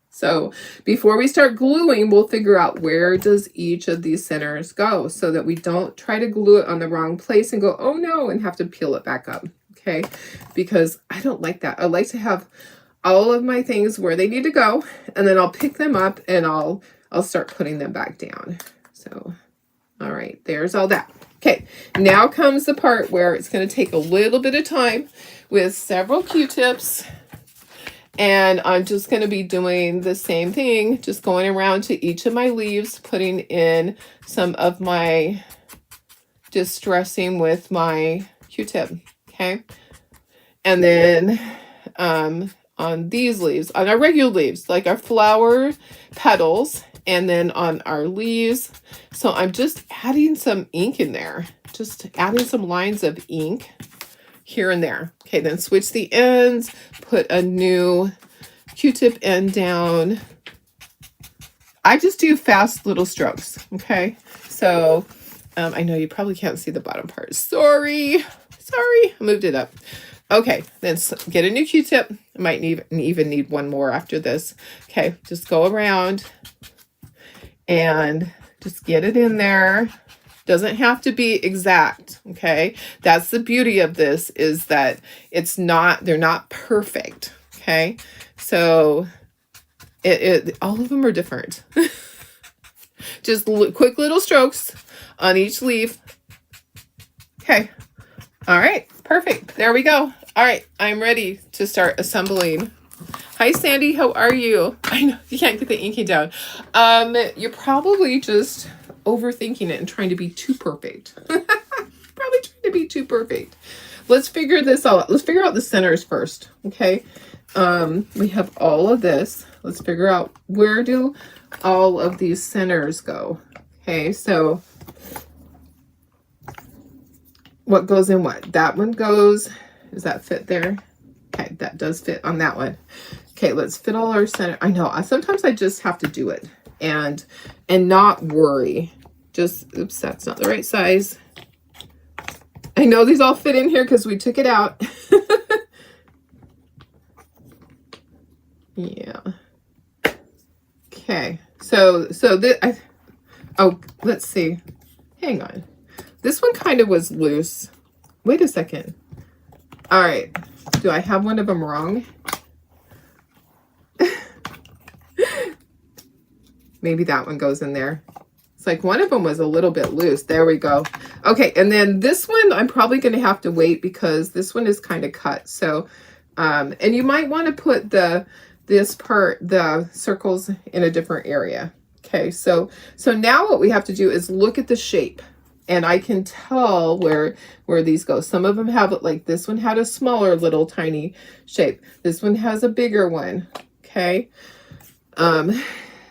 So before we start gluing, we'll figure out where does each of these centers go, so that we don't try to glue it on the wrong place and go, oh no, and have to peel it back up. Okay, because I don't like that. I like to have all of my things where they need to go, and then I'll pick them up and I'll start putting them back down. So, all right, there's all that. Okay, now comes the part where it's going to take a little bit of time with several Q-tips. And I'm just going to be doing the same thing, just going around to each of my leaves, putting in some of my distressing with my Q-tip, okay? And then on these leaves, on our regular leaves, like our flower petals, and then on our leaves. So I'm just adding some ink in there, just adding some lines of ink here and there. Okay, then switch the ends, put a new Q-tip end down. I just do fast little strokes, okay? So I know you probably can't see the bottom part. Sorry, I moved it up. Okay, then get a new Q-tip. I might even need one more after this. Okay, just go around and just get it in there. Doesn't have to be exact, okay? That's the beauty of this, is that they're not perfect, okay? So all of them are different. Just quick little strokes on each leaf. Okay. All right, perfect. There we go. All right, I'm ready to start assembling. Hi, Sandy. How are you? I know you can't get the inking down. You're probably just overthinking it and trying to be too perfect. Probably trying to be too perfect. Let's figure this out. Let's figure out the centers first, okay? We have all of this. Let's figure out, where do all of these centers go? Okay, so what goes in what? That one goes, does that fit there? Okay, that does fit on that one. Okay, let's fit all our center. I know, sometimes I just have to do it and not worry. Just, oops, that's not the right size. I know these all fit in here because we took it out. Yeah. Okay, so this, oh, let's see. Hang on. This one kind of was loose. Wait a second. All right. Do I have one of them wrong? Maybe that one goes in there. It's like one of them was a little bit loose. There we go. Okay, and then this one I'm probably going to have to wait because this one is kind of cut. So, and you might want to put this part, the circles, in a different area. Okay, so now what we have to do is look at the shape. And I can tell where these go. Some of them have it, like this one had a smaller little tiny shape. This one has a bigger one. Okay.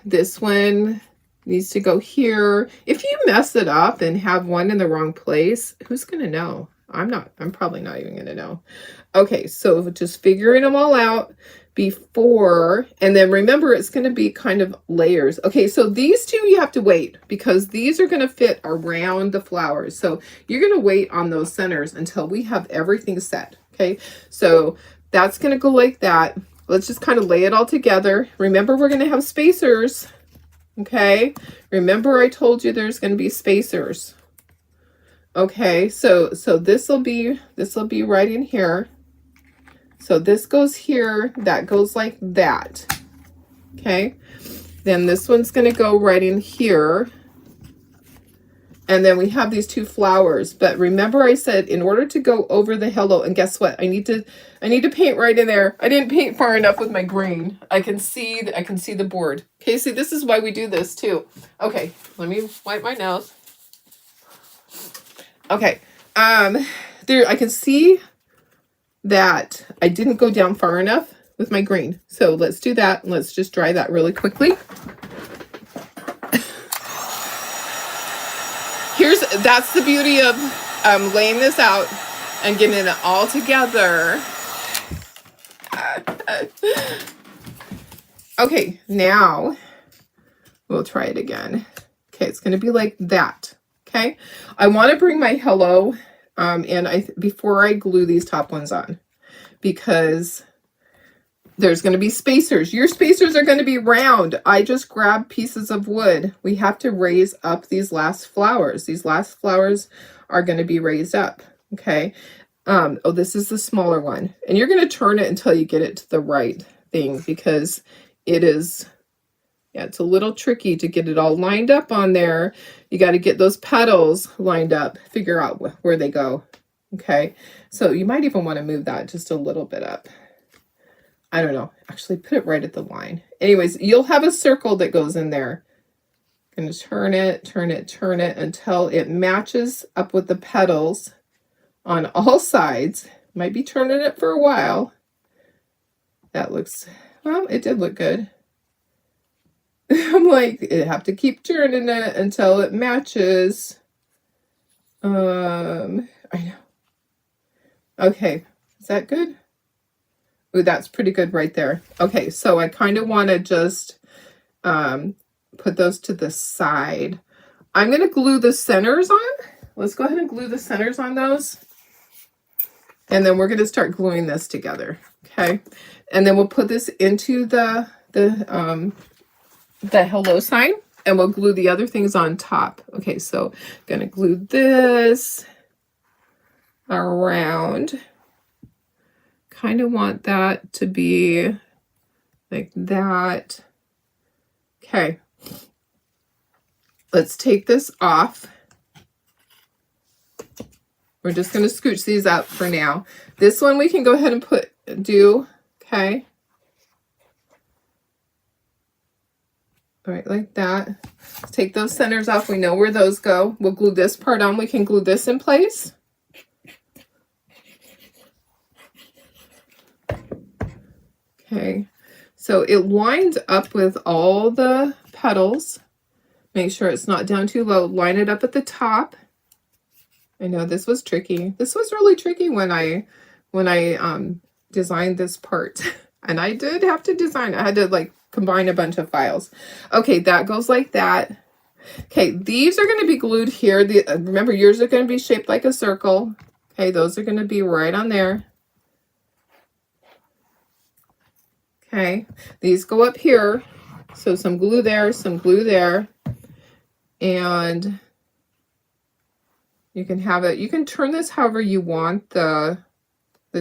This one needs to go here. If you mess it up and have one in the wrong place, who's going to know? I'm probably not even going to know. Okay. So just figuring them all out before, and then remember it's going to be kind of layers. Okay, so these two you have to wait because these are going to fit around the flowers. So you're going to wait on those centers until we have everything set. Okay, so that's going to go like that. Let's just kind of lay it all together. Remember, we're going to have spacers. Okay, remember I told you there's going to be spacers. Okay, so this will be right in here. So this goes here, that goes like that. Okay, then this one's going to go right in here. And then we have these two flowers. But remember I said in order to go over the hello, and guess what? I need to paint right in there. I didn't paint far enough with my green. I can see the board. Okay, see, this is why we do this too. Okay, let me wipe my nose. Okay, there I can see that I didn't go down far enough with my green. So let's do that. And let's just dry that really quickly. That's the beauty of laying this out and getting it all together. Okay, now we'll try it again. Okay, it's going to be like that. Okay, I want to bring my hello before I glue these top ones on, because there's going to be spacers. Your spacers are going to be round. I just grabbed pieces of wood. We have to raise up these last flowers. These last flowers are going to be raised up. Okay. Oh, this is the smaller one. And you're going to turn it until you get it to the right thing, because it is, yeah, it's a little tricky to get it all lined up on there. You got to get those petals lined up, figure out where they go. Okay. So you might even want to move that just a little bit up. I don't know. Actually, put it right at the line. Anyways, you'll have a circle that goes in there. I'm going to turn it until it matches up with the petals on all sides. Might be turning it for a while. That looks, well, it did look good. I'm like, I have to keep turning it until it matches. I know. Okay, is that good? Ooh, that's pretty good right there. Okay, so I kind of want to just put those to the side. I'm going to glue the centers on. Let's go ahead and glue the centers on those. And then we're going to start gluing this together. Okay, and then we'll put this into the hello sign, and we'll glue the other things on top. Okay, so I'm going to glue this around. Kind of want that to be like that. Okay. Let's take this off. We're just going to scooch these up for now. This one we can go ahead and do, okay. All right, like that. Let's take those centers off. We know where those go. We'll glue this part on. We can glue this in place. Okay, so it lines up with all the petals. Make sure it's not down too low. Line it up at the top. I know this was tricky. This was really tricky when I design this part. And I did have to design, I had to like combine a bunch of files. Okay, that goes like that. Okay, these are going to be glued here. Remember, yours are going to be shaped like a circle. Okay, those are going to be right on there. Okay, these go up here. So some glue there, some glue there. And you can have it, you can turn this however you want the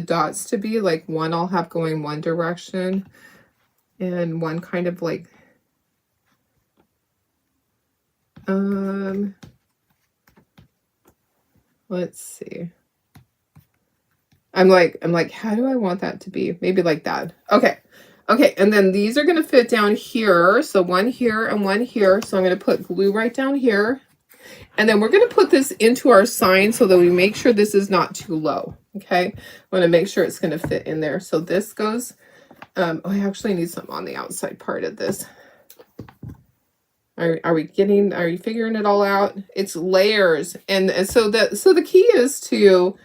dots to be. Like one I'll have going one direction and one kind of like let's see. I'm like, how do I want that to be? Maybe like that. Okay. Okay, and then these are going to fit down here. So one here and one here. So I'm going to put glue right down here. And then we're going to put this into our sign so that we make sure this is not too low. Okay, I want to make sure it's going to fit in there. So this goes, oh, I actually need some on the outside part of this. Are you figuring it all out? It's layers. And so the key is to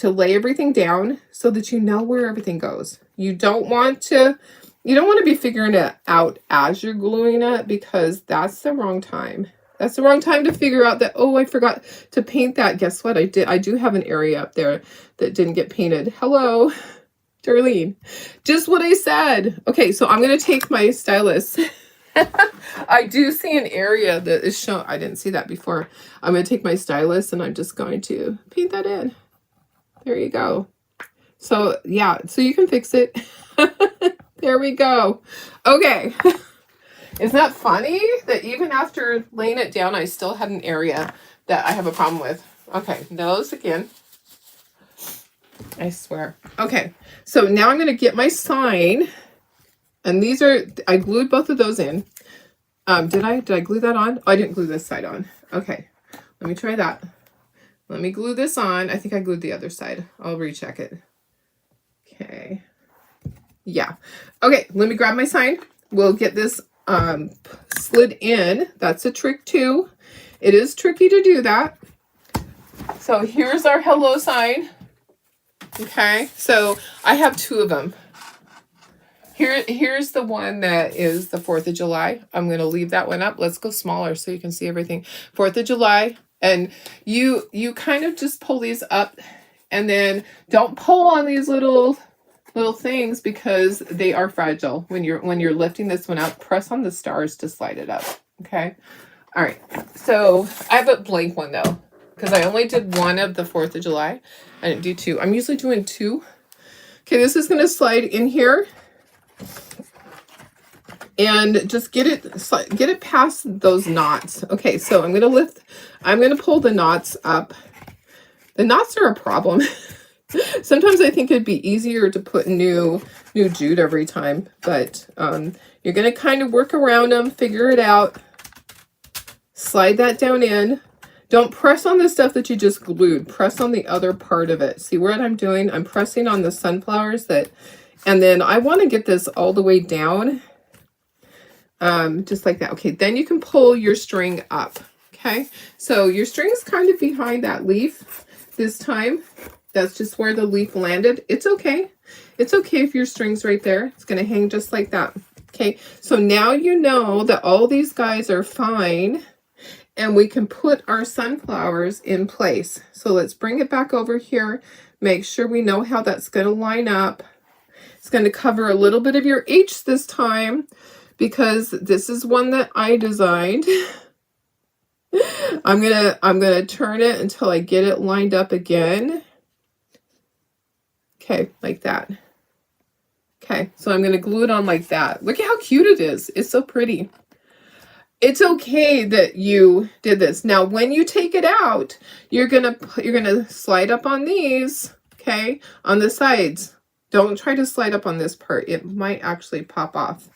lay everything down so that you know where everything goes. You don't want to be figuring it out as you're gluing it, because that's the wrong time. That's the wrong time to figure out that, oh, I forgot to paint that. Guess what? I do have an area up there that didn't get painted. Hello, Darlene. Just what I said. Okay, so I'm going to take my stylus. I do see an area that is shown. I didn't see that before. I'm going to take my stylus and I'm just going to paint that in. There you go. So yeah, so you can fix it. There we go. Okay. Isn't that funny that even after laying it down, I still had an area that I have a problem with? Okay, nose again. I swear. Okay, so now I'm going to get my sign. And these are, I glued both of those in. Did I glue that on? Oh, I didn't glue this side on. Okay, let me try that. Let me glue this on. I think I glued the other side. I'll recheck it. Okay. Yeah. Okay, let me grab my sign. We'll get this slid in. That's a trick too. It is tricky to do that. So here's our hello sign. Okay, so I have two of them. Here's the one that is the 4th of July. I'm going to leave that one up. Let's go smaller so you can see everything. 4th of July. And you kind of just pull these up, and then don't pull on these little things because they are fragile. When you're lifting this one out, press on the stars to slide it up. Okay. All right. So I have a blank one though, because I only did one of the 4th of July. I didn't do two. I'm usually doing two. Okay. This is going to slide in here. And just get it past those knots. Okay, so I'm going to pull the knots up. The knots are a problem. Sometimes I think it'd be easier to put new jute every time, but you're going to kind of work around them, figure it out, slide that down in. Don't press on the stuff that you just glued. Press on the other part of it. See what I'm doing? I'm pressing on the sunflowers and then I want to get this all the way down. Just like that. Okay, then you can pull your string up. Okay, so your string is kind of behind that leaf this time. That's just where the leaf landed. It's okay. It's okay if your string's right there. It's going to hang just like that. Okay, so now you know that all these guys are fine, and we can put our sunflowers in place. So let's bring it back over here. Make sure we know how that's going to line up. It's going to cover a little bit of your H this time, because this is one that I designed. I'm gonna turn it until I get it lined up again. Okay, like that. Okay, so I'm gonna glue it on like that. Look at how cute it is. It's so pretty. It's okay that you did this. Now, when you take it out, you're gonna slide up on these, okay, on the sides. Don't try to slide up on this part. It might actually pop off.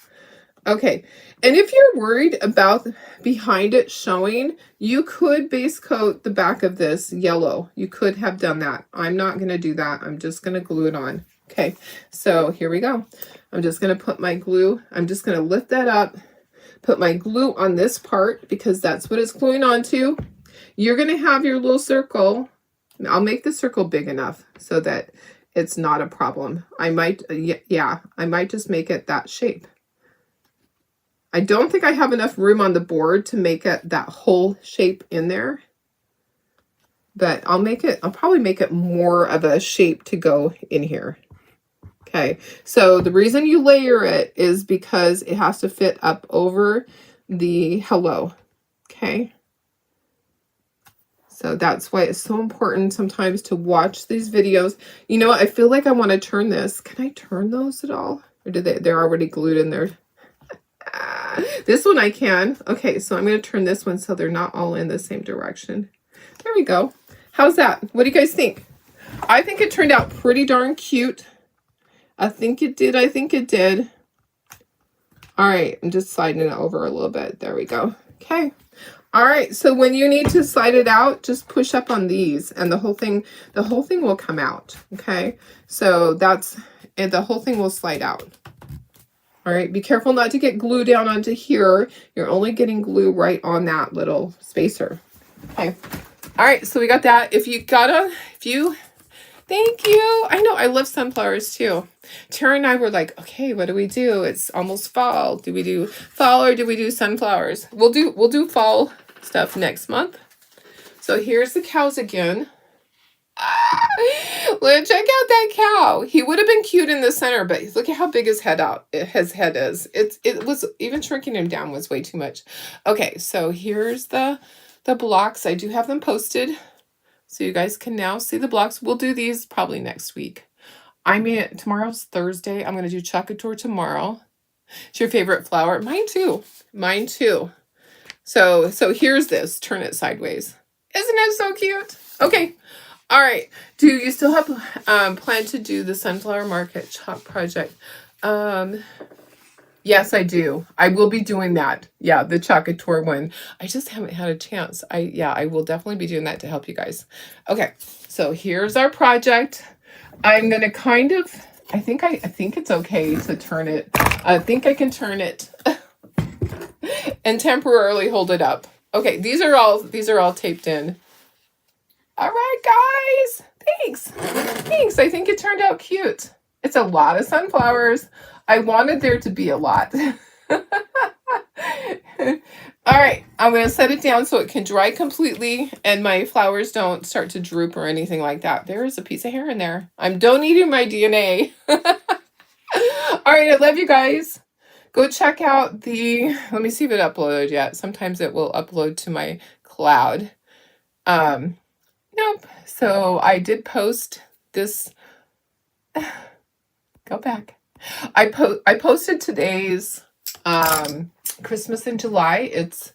Okay, and if you're worried about behind it showing, you could base coat the back of this yellow. You could have done that. I'm not going to do that. I'm just going to glue it on. Okay, so here we go. I'm just going to put my glue. I'm just going to lift that up, put my glue on this part because that's what it's gluing onto. You're going to have your little circle. I'll make the circle big enough so that it's not a problem. I might, yeah, I might just make it that shape. I don't think I have enough room on the board to make it that whole shape in there. But I'll probably make it more of a shape to go in here. Okay, so the reason you layer it is because it has to fit up over the hello. Okay. So that's why it's so important sometimes to watch these videos. You know what? I feel like I want to turn this. Can I turn those at all? Or they're already glued in there? This one I can. Okay, so I'm going to turn this one so they're not all in the same direction. There we go. How's that? What do you guys think? I think it turned out pretty darn cute. I think it did. I think it did. All right, I'm just sliding it over a little bit. There we go. Okay. All right, so when you need to slide it out, just push up on these and the whole thing will come out, okay? So the whole thing will slide out. All right, be careful not to get glue down onto here. You're only getting glue right on that little spacer, okay? All right, so we got that. Thank you. I know, I love sunflowers too. Tara and I were like, okay, what do we do? It's almost fall. Do we do fall or do we do sunflowers? We'll do fall stuff next month. So here's the cows again. Check out that cow. He would have been cute in the center, but look at how big his head is. It was even shrinking him down was way too much. Okay, so here's the blocks. I do have them posted, so you guys can now see the blocks. We'll do these probably next week. Tomorrow's Thursday. I'm gonna do Chocator tomorrow. It's your favorite flower? Mine too. Mine too. So here's this. Turn it sideways. Isn't it so cute? Okay. All right. Do you still have plan to do the Sunflower Market Chalk project? Yes, I do. I will be doing that. Yeah, the Chocator one. I just haven't had a chance. I will definitely be doing that to help you guys. Okay. So here's our project. I'm gonna I think it's okay to turn it. I think I can turn it and temporarily hold it up. Okay, these are all taped in. All right, guys. Thanks. I think it turned out cute. It's a lot of sunflowers. I wanted there to be a lot. All right, I'm going to set it down so it can dry completely and my flowers don't start to droop or anything like that. There is a piece of hair in there. I'm donating my DNA. All right, I love you guys. Go check out let me see if it uploaded yet. Sometimes it will upload to my cloud. Nope. So I did post this. Go back. I posted today's Christmas in July. It's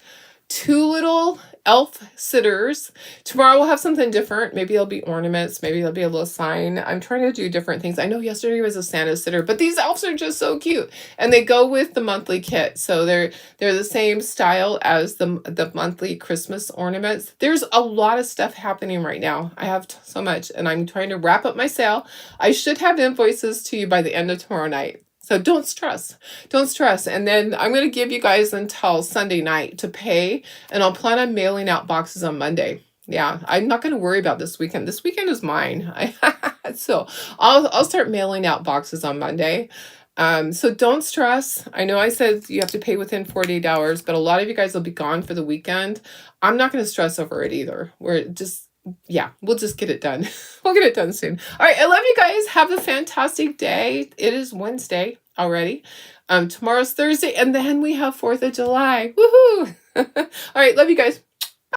2 little elf sitters. Tomorrow we'll have something different. Maybe it'll be ornaments. Maybe it'll be a little sign. I'm trying to do different things. I know yesterday was a Santa sitter, but these elves are just so cute. And they go with the monthly kit. So they're the same style as the monthly Christmas ornaments. There's a lot of stuff happening right now. I have so much and I'm trying to wrap up my sale. I should have invoices to you by the end of tomorrow night. So don't stress. And then I'm going to give you guys until Sunday night to pay. And I'll plan on mailing out boxes on Monday. Yeah, I'm not going to worry about this weekend. This weekend is mine. So I'll start mailing out boxes on Monday. So don't stress. I know I said you have to pay within 48 hours, but a lot of you guys will be gone for the weekend. I'm not going to stress over it either. We'll just get it done. We'll get it done soon. All right. I love you guys. Have a fantastic day. It is Wednesday already. Tomorrow's Thursday, and then we have 4th of July. Woohoo! All right. Love you guys.